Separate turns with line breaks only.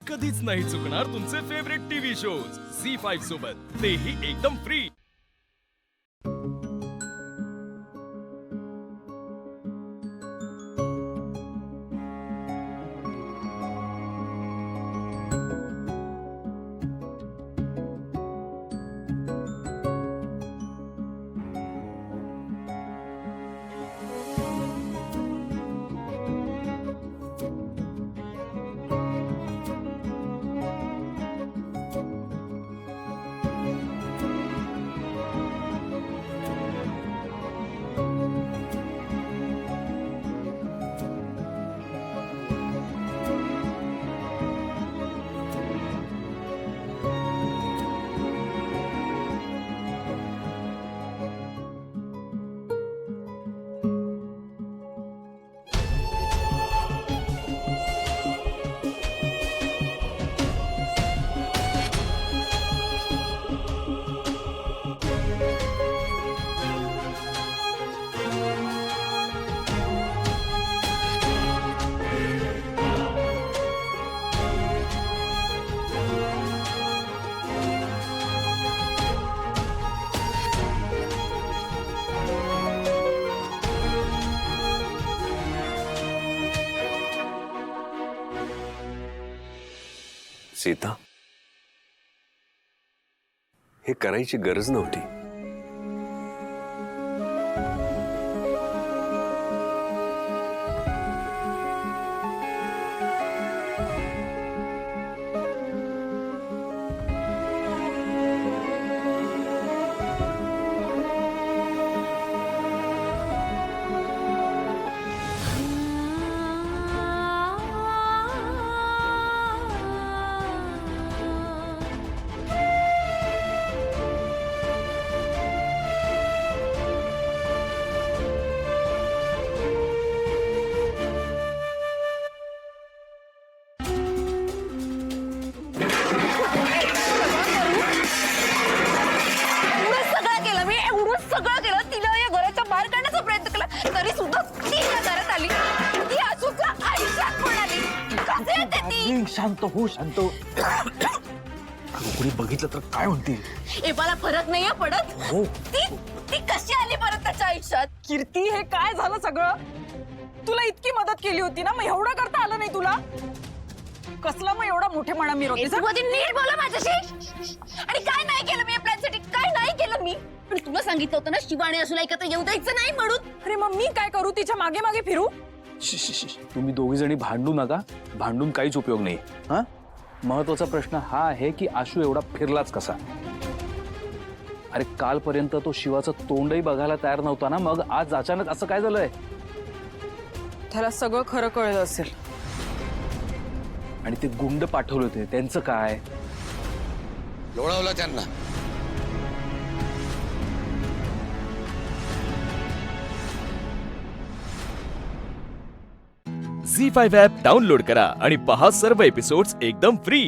कधीच नाही चुकणार तुमचे फेवरेट टीव्ही शोज झी5 सोबत, तेही एकदम फ्री।
सीता, हे करायची गरज नव्हती।
शांत हो, शांत हो। कोणी बघितलं तर काय म्हणतील?
मला फरक नाहीये पडत।
हो,
ती कशी आली परत त्याच्या आयुष्यात?
कीर्ती, हे काय झालं सगळं? तुला इतकी मदत केली होती ना, मग एवढं करता आलं नाही तुला? कसला मग एवढा मोठेपणा मिरवतेस?
नीट बोला माझ्याशी। आणि काय नाही केलं मी या प्लॅनसाठी? काय नाही केलं मी? पण तुला सांगितलं होतं ना शिवा आणि आशूला एकत्र येऊ द्यायचं नाही म्हणून।
अरे मग मी काय करू? तिच्या मागे मागे फिरू?
तुम्ही दोघी जणी भांडू नका, भांडून काहीच उपयोग नाही। हा, महत्वाचा प्रश्न हा आहे की आशू एवढा फिरलाच कसा? अरे कालपर्यंत तो शिवाचं तोंडही बघायला तयार नव्हता ना, मग आज अचानक असं काय झालंय? त्याला सगळं खरं कळलं असेल। आणि ते गुंड पाठवले होते, त्यांचं काय?
लोळवलं त्यांना।
झी5 ॲप डाउनलोड करा आणि पहा सर्व एपिसोड्स एकदम फ्री।